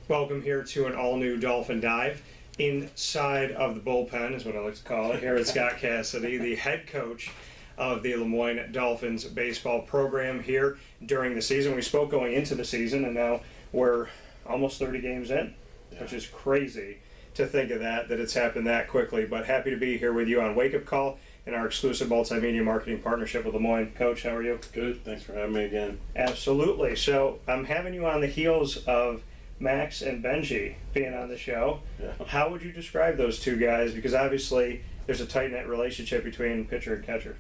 Welcome here to an all-new Dolphin Dive. Inside of the bullpen is what I like to call it. Here at Scott Cassidy, the head coach of the LeMoyne Dolphins baseball program here during the season. We spoke going into the season, and now we're almost 30 games in, which is crazy to think of that it's happened that quickly. But happy to be here with you on Wake Up Call in our exclusive multimedia marketing partnership with LeMoyne. Coach, how are you? Good. Thanks for having me again. Absolutely. So I'm having you on the heels of Max and Benji being on the show. Yeah. How would you describe those two guys? Because obviously there's a tight-knit relationship between pitcher and catcher.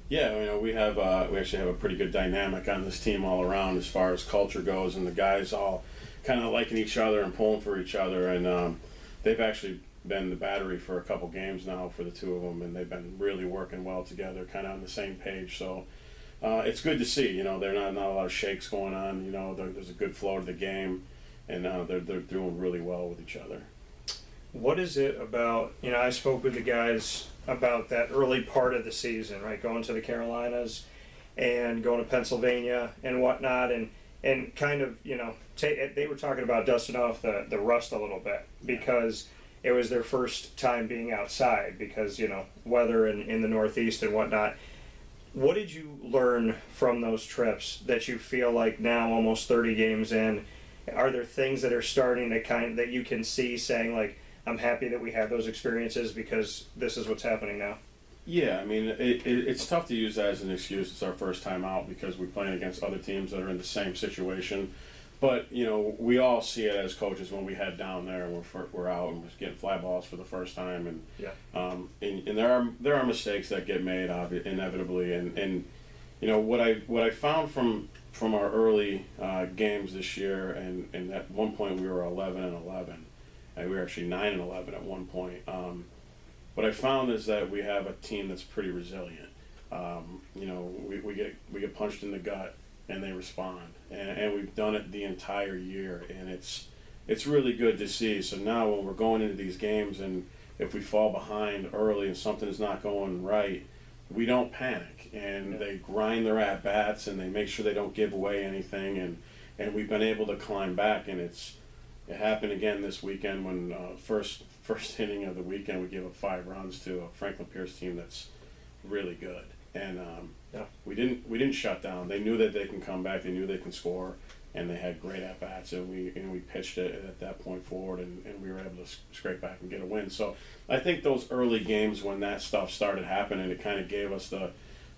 Yeah, we actually have a pretty good dynamic on this team all around as far as culture goes, and the guys all kind of liking each other and pulling for each other, and they've actually been the battery for a couple games now for the two of them, and they've been really working well together, kind of on the same page. So it's good to see. They're not a lot of shakes going on. There's a good flow to the game. And they're doing really well with each other. What is it about, I spoke with the guys about that early part of the season, right? Going to the Carolinas and going to Pennsylvania and whatnot, and kind of, they were talking about dusting off the rust a little bit because it was their first time being outside because, weather in the Northeast and whatnot. What did you learn from those trips that you feel like now, almost 30 games in, are there things that are starting to that you can see saying like, I'm happy that we had those experiences because this is what's happening now? Yeah, it's tough to use that as an excuse. It's our first time out because we're playing against other teams that are in the same situation. But, we all see it as coaches when we head down there and we're out and we're getting fly balls for the first time. And, and there are mistakes that get made inevitably. And what I found from our early games this year, and at one point we were 11-11, and we were actually 9-11 at one point. What I found is that we have a team that's pretty resilient. We get punched in the gut and they respond, and we've done it the entire year, and it's really good to see. So now when we're going into these games, and if we fall behind early and something is not going right, we don't panic, and they grind their at-bats, and they make sure they don't give away anything, and we've been able to climb back, and it happened again this weekend when first inning of the weekend we gave up 5 runs to a Franklin Pierce team that's really good, and we didn't shut down. They knew that they can come back, they knew they can score, and they had great at-bats, and we pitched it at that point forward, and we were able to scrape back and get a win. So I think those early games when that stuff started happening, it kind of gave us the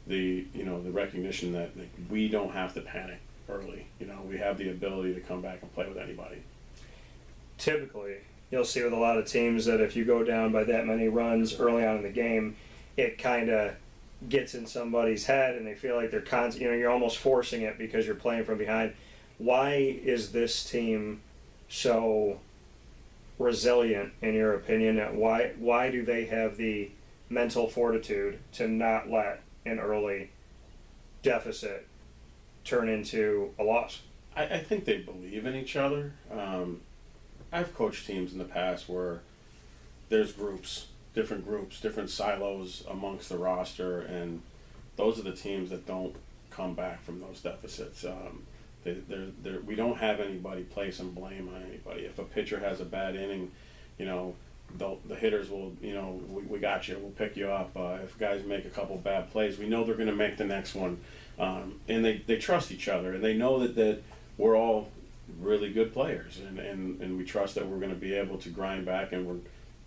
recognition that we don't have to panic early. We have the ability to come back and play with anybody. Typically, you'll see with a lot of teams that if you go down by that many runs early on in the game, it kind of gets in somebody's head and they feel like they're you're almost forcing it because you're playing from behind. Why is this team so resilient, in your opinion? Why do they have the mental fortitude to not let an early deficit turn into a loss? I think they believe in each other. I've coached teams in the past where there's different silos amongst the roster, and those are the teams that don't come back from those deficits. We don't have anybody placing blame on anybody. If a pitcher has a bad inning, the hitters will, we got you, we'll pick you up. If guys make a couple bad plays, we know they're going to make the next one. And they trust each other, and they know that we're all really good players, and we trust that we're going to be able to grind back, and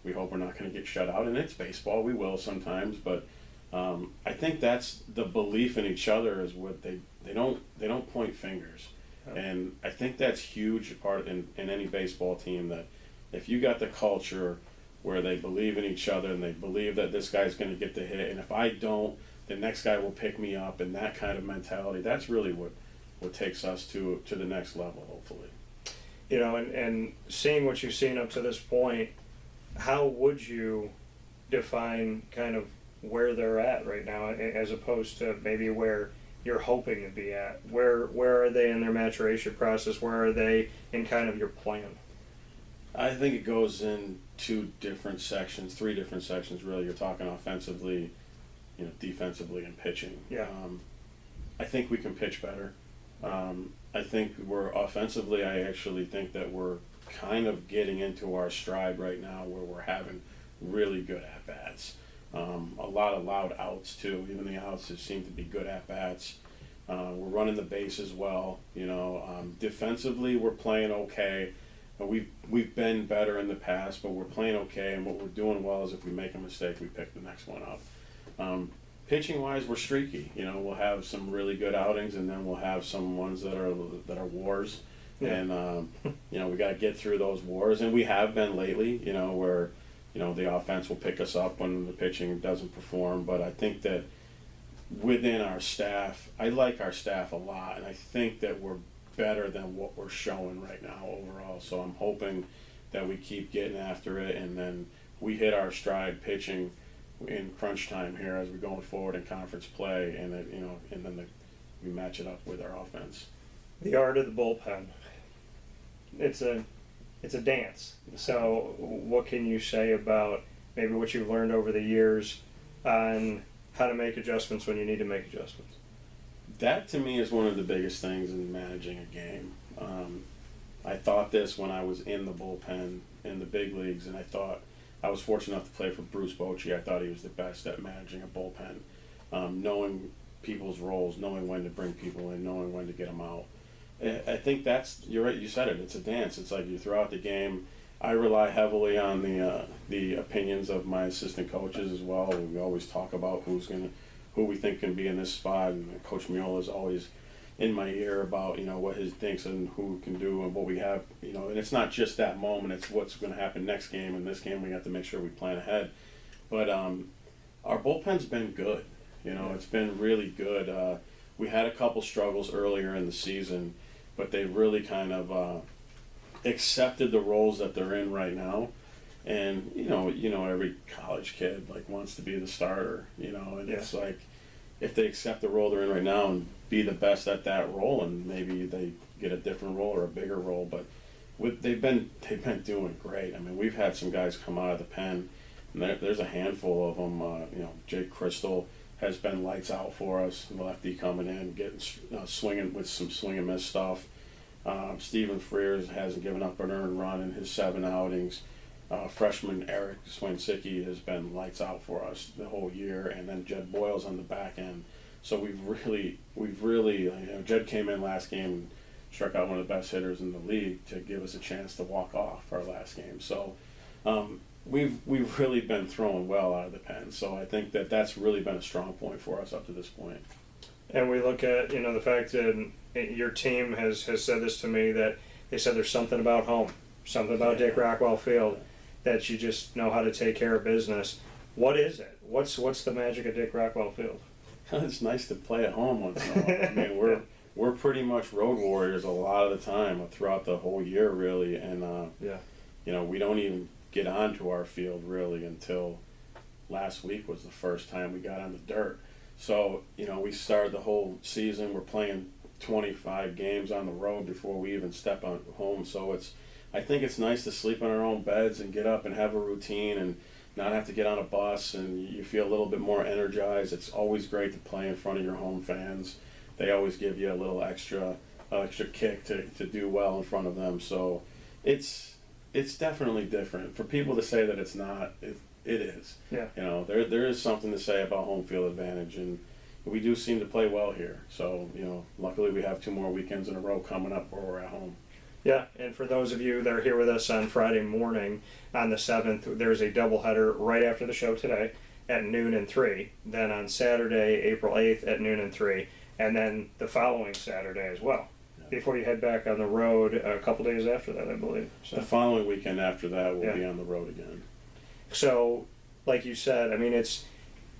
we hope we're not going to get shut out. And it's baseball, we will sometimes, but I think that's the belief in each other is what they don't point fingers. And I think that's huge part in any baseball team, that if you got the culture where they believe in each other and they believe that this guy's going to get the hit, and if I don't, the next guy will pick me up, and that kind of mentality, that's really what takes us to the next level, hopefully. And seeing what you've seen up to this point, how would you define kind of where they're at right now as opposed to maybe where you're hoping to be at? Where are they in their maturation process? Where are they in kind of your plan? I think it goes in 3 different sections really. You're talking offensively, defensively and pitching. Yeah. I think we can pitch better. I think we're offensively. I actually think that we're kind of getting into our stride right now, where we're having really good at bats. A lot of loud outs too. Even the outs just seem to be good at bats. We're running the bases well. Defensively, we're playing okay. We've been better in the past, but we're playing okay. And what we're doing well is if we make a mistake, we pick the next one up. Pitching wise, we're streaky. We'll have some really good outings, and then we'll have some ones that are wars. Yeah. And we got to get through those wars, and we have been lately. Where the offense will pick us up when the pitching doesn't perform. But I think that within our staff, I like our staff a lot, and I think that we're better than what we're showing right now overall. So I'm hoping that we keep getting after it, and then we hit our stride pitching in crunch time here as we're going forward in conference play, and then we match it up with our offense. The art of the bullpen. It's a dance. So what can you say about maybe what you've learned over the years on how to make adjustments when you need to make adjustments? That to me is one of the biggest things in managing a game. I thought this when I was in the bullpen in the big leagues, and I was fortunate enough to play for Bruce Bochy. I thought he was the best at managing a bullpen, knowing people's roles, knowing when to bring people in, knowing when to get them out. I think you're right, you said it, it's a dance. It's like you throw out the game. I rely heavily on the opinions of my assistant coaches as well. We always talk about who we think can be in this spot, and Coach Miola is always in my ear about what he thinks and who we can do and what we have, and it's not just that moment, it's what's going to happen next game, and this game we have to make sure we plan ahead. But our bullpen's been good. It's been really good. We had a couple struggles earlier in the season, but they really kind of accepted the roles that they're in right now. And every college kid wants to be the starter, and it's like, if they accept the role they're in right now and be the best at that role, and maybe they get a different role or a bigger role, but they've been doing great. I mean, we've had some guys come out of the pen, and there's a handful of them. Jake Crystal has been lights out for us, the lefty coming in, getting swinging with some swing and miss stuff. Stephen Frears hasn't given up an earned run in his 7 outings. Freshman Eric Swinsicki has been lights out for us the whole year, and then Jed Boyle's on the back end. So we've really, Jed came in last game and struck out one of the best hitters in the league to give us a chance to walk off our last game. So we've really been throwing well out of the pen. So I think that's really been a strong point for us up to this point. And we look at the fact that your team has said this to me, that they said there's something about home, something about Dick Rockwell Field, that you just know how to take care of business. What is it? What's the magic of Dick Rockwell Field? It's nice to play at home once in a while. I mean, we're pretty much road warriors a lot of the time throughout the whole year, really, and we don't even get onto our field really until last week was the first time we got on the dirt. So we started the whole season. We're playing 25 games on the road before we even step on home. So I think it's nice to sleep in our own beds and get up and have a routine and not have to get on a bus, and you feel a little bit more energized. It's always great to play in front of your home fans. They always give you a little extra kick to do well in front of them. So it's definitely different. For people to say that it's not, it is. Yeah. There is something to say about home field advantage, and we do seem to play well here. So luckily we have 2 more weekends in a row coming up where we're at home. Yeah, and for those of you that are here with us on Friday morning on the 7th, there's a doubleheader right after the show today at noon and 3. Then on Saturday, April 8th at noon and 3. And then the following Saturday as well, before you head back on the road a couple days after that, I believe. So the following weekend after that, we'll be on the road again. So, like you said, I mean, it's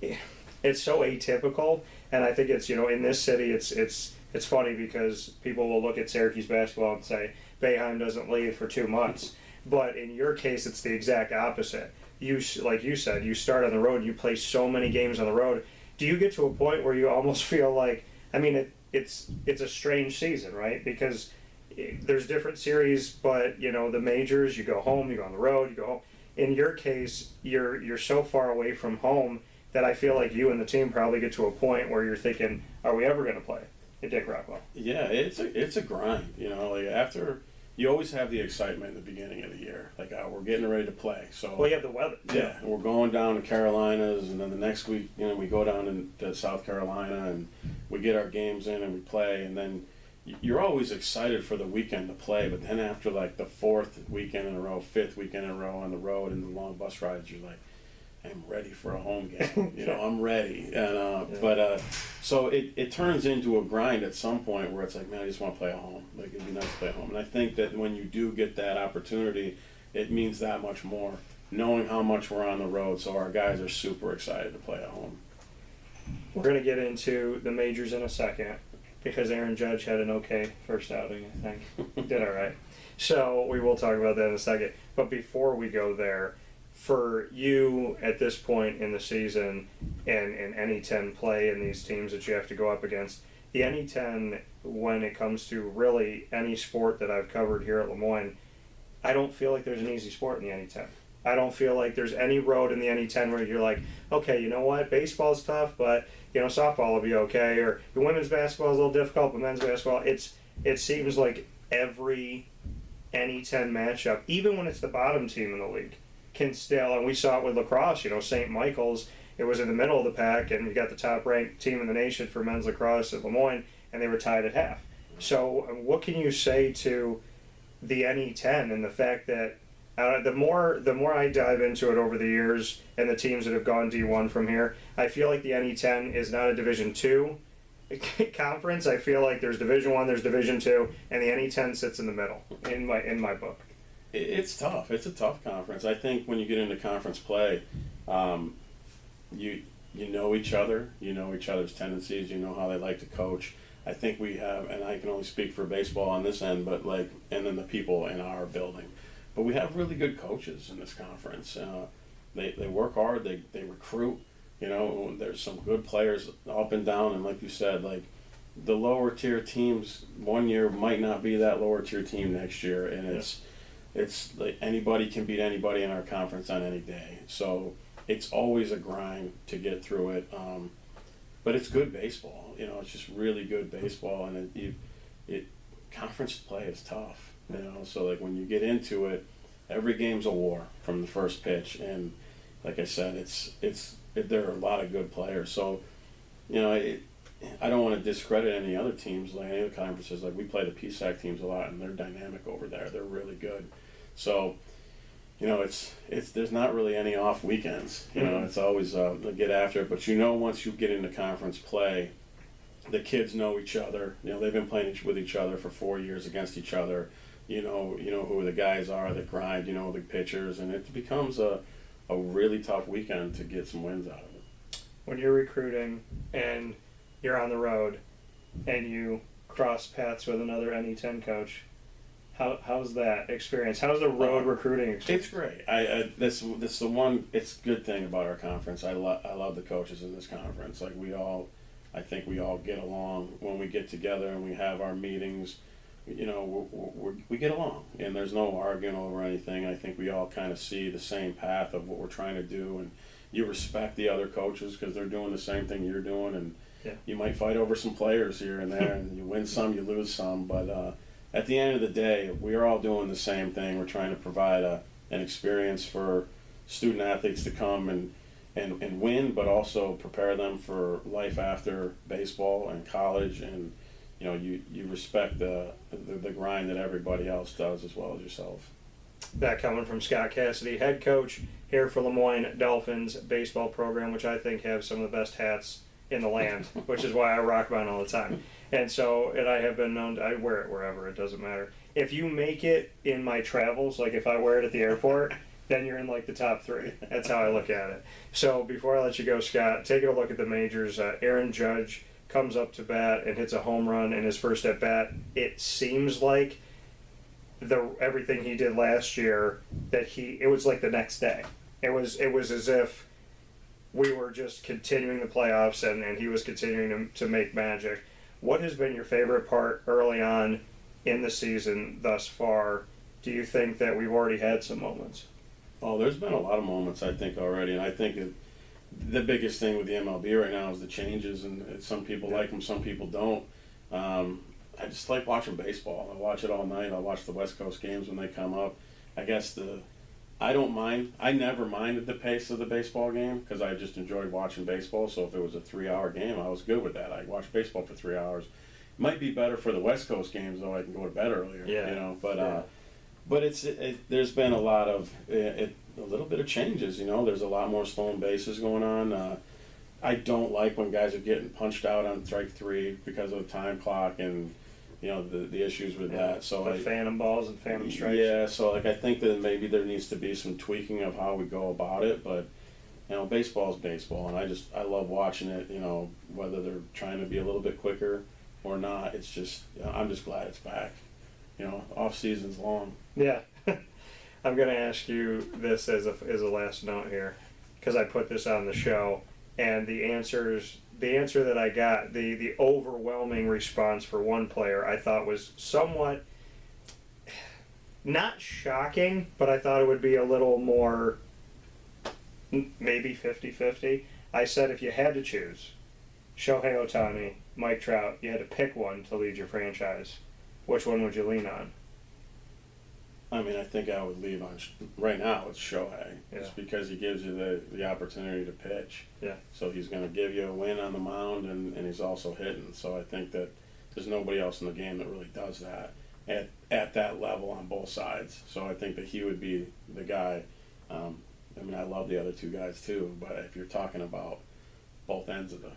so atypical, and I think it's, in this city, it's funny because people will look at Syracuse basketball and say, Boeheim doesn't leave for 2 months. But in your case, it's the exact opposite. Like you said, you start on the road, you play so many games on the road. Do you get to a point where you almost feel like, I mean, it's a strange season, right? Because there's different series, but, the majors, you go home, you go on the road, you go home. In your case, you're so far away from home that I feel like you and the team probably get to a point where you're thinking, are we ever going to play at Dick Rockwell? Yeah, it's a grind. Like after you always have the excitement in the beginning of the year, like we're getting ready to play. So well, you have the weather. Yeah, we're going down to Carolinas, and then the next week, we go down to South Carolina, and we get our games in and we play, and then you're always excited for the weekend to play. But then after like the fourth weekend in a row, fifth weekend in a row on the road and the long bus rides, you're like, I'm ready for a home game. I'm ready. And but so it turns into a grind at some point where it's like, man, I just want to play at home. Like it'd be nice to play at home. And I think that when you do get that opportunity, it means that much more, knowing how much we're on the road. So our guys are super excited to play at home. We're going to get into the majors in a second because Aaron Judge had an okay first outing, I think. Did all right. So we will talk about that in a second. But before we go there, for you at this point in the season and any 10 play in these teams that you have to go up against, the any 10, when it comes to really any sport that I've covered here at LeMoyne, I don't feel like there's an easy sport in the any 10. I don't feel like there's any road in the any 10 where you're like, okay, you know what, baseball's tough, but softball will be okay, or the women's basketball is a little difficult, but men's basketball, it seems like every any 10 matchup, even when it's the bottom team in the league, can still, and we saw it with lacrosse, St. Michael's, it was in the middle of the pack, and you got the top-ranked team in the nation for men's lacrosse at LeMoyne, and they were tied at half. So what can you say to the NE10 and the fact that the more I dive into it over the years and the teams that have gone D1 from here, I feel like the NE10 is not a Division II conference. I feel like there's Division I, there's Division II, and the NE10 sits in the middle in my book. It's tough. It's a tough conference. I think when you get into conference play, you know each other. You know each other's tendencies. You know how they like to coach. I think we have, and I can only speak for baseball on this end, but and then the people in our building. But we have really good coaches in this conference. They work hard. They recruit. There's some good players up and down. And like you said, the lower tier teams one year might not be that lower tier team next year, and it's like anybody can beat anybody in our conference on any day. So it's always a grind to get through it. But it's good baseball. It's just really good baseball, and conference play is tough. So when you get into it, every game's a war from the first pitch, and like I said, there are a lot of good players. So I don't want to discredit any other teams, like any other conferences. Like we play the PSAC teams a lot, and they're dynamic over there. They're really good. So there's not really any off weekends. It's always get after it. But once you get into conference play, the kids know each other. They've been playing with each other for 4 years against each other. You know who the guys are that grind. The pitchers, and it becomes a really tough weekend to get some wins out of it. When you're recruiting and you're on the road and you cross paths with another NE10 coach, how's that experience? How's the road recruiting experience? It's great. This is the one. It's a good thing about our conference. I love the coaches in this conference. I think we all get along when we get together and we have our meetings. We get along, and there's no arguing over anything. I think we all kind of see the same path of what we're trying to do, and you respect the other coaches because they're doing the same thing you're doing, and you might fight over some players here and there, and you win some, you lose some, but at the end of the day, we're all doing the same thing. We're trying to provide an experience for student athletes to come and win, but also prepare them for life after baseball and college, and you respect the grind that everybody else does as well as yourself. That coming from Scott Cassidy, head coach here for LeMoyne Dolphins baseball program, which I think have some of the best hats in the land, which is why I rock mine all the time. And I have been known I wear it wherever, it doesn't matter. If you make it in my travels, like if I wear it at the airport, then you're in the top 3. That's how I look at it. So before I let you go, Scott, taking a look at the majors, Aaron Judge comes up to bat and hits a home run in his first at bat. It seems like everything he did last year it was like the next day. It was as if we were just continuing the playoffs and he was continuing to make magic. What has been your favorite part early on in the season thus far? Do you think that we've already had some moments? Oh, there's been a lot of moments, I think, already, and I think the biggest thing with the MLB right now is the changes, and some people like them, some people don't. I just like watching baseball. I watch it all night. I watch the West Coast games when they come up. I guess I don't mind. I never minded the pace of the baseball game because I just enjoyed watching baseball. So if it was a 3-hour game, I was good with that. I watched baseball for 3 hours. Might be better for the West Coast games, though. I can go to bed earlier. Yeah. You know, but there's been a lot of a little bit of changes. You know, there's a lot more stolen bases going on. I don't like when guys are getting punched out on strike 3 because of the time clock and, you know, the issues with that. So the phantom balls and phantom strikes. Yeah, so like I think that maybe there needs to be some tweaking of how we go about it, but you know, baseball is baseball, and I love watching it. You know, whether they're trying to be a little bit quicker or not, it's just I'm just glad it's back. You know, off season's long. Yeah, I'm gonna ask you this as a last note here, because I put this on the show, and the answer that I got, the overwhelming response for one player, I thought was somewhat, not shocking, but I thought it would be a little more, maybe 50-50. I said if you had to choose Shohei Ohtani, Mike Trout, you had to pick one to lead your franchise, which one would you lean on? I mean, I think I would leave on right now. It's Shohei, just because he gives you the opportunity to pitch. Yeah. So he's going to give you a win on the mound, and he's also hitting. So I think that there's nobody else in the game that really does that at that level on both sides. So I think that he would be the guy. I mean, I love the other two guys too, but if you're talking about both ends of the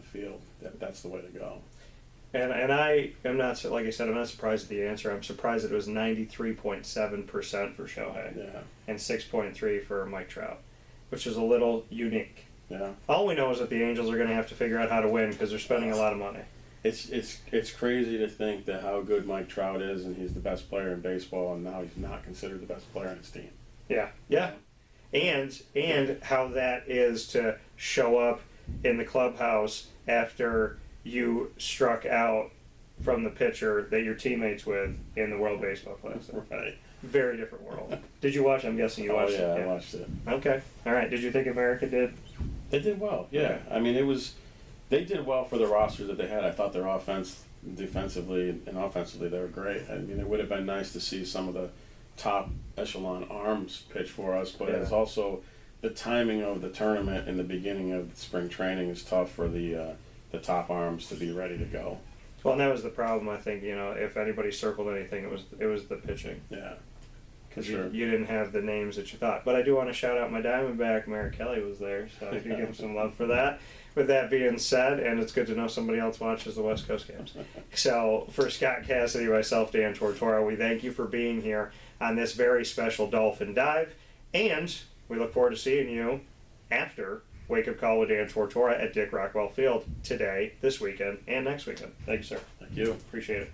field, that's the way to go. And I am not, like I said, I'm not surprised at the answer. I'm surprised that it was 93.7% for Shohei, and 6.3% for Mike Trout, which is a little unique. Yeah. All we know is that the Angels are going to have to figure out how to win because they're spending a lot of money. It's crazy to think that how good Mike Trout is, and he's the best player in baseball, and now he's not considered the best player on his team. Yeah, yeah, and how that is to show up in the clubhouse after you struck out from the pitcher that you're teammates with in the World Baseball Classic. Right. Very different world. Did you watch? I'm guessing you watched it. Oh yeah, I watched it. Okay. All right. Did you think America did? They did well. Yeah. Okay. I mean, they did well for the roster that they had. I thought their offense, defensively and offensively, they were great. I mean, it would have been nice to see some of the top echelon arms pitch for us, but it's also the timing of the tournament and the beginning of spring training is tough for the top arms to be ready to go. Well, and that was the problem. I think, you know, if anybody circled anything, it was the pitching. Yeah, because you didn't have the names that you thought. But I do want to shout out my Diamondback. Merrick Kelly was there, so I do give him some love for that. With that being said, and it's good to know somebody else watches the West Coast games. So for Scott Cassidy, myself, Dan Tortora, we thank you for being here on this very special Dolphin Dive, and we look forward to seeing you after Wake Up Call with Dan Tortora at Dick Rockwell Field today, this weekend, and next weekend. Thank you, sir. Thank you. Appreciate it.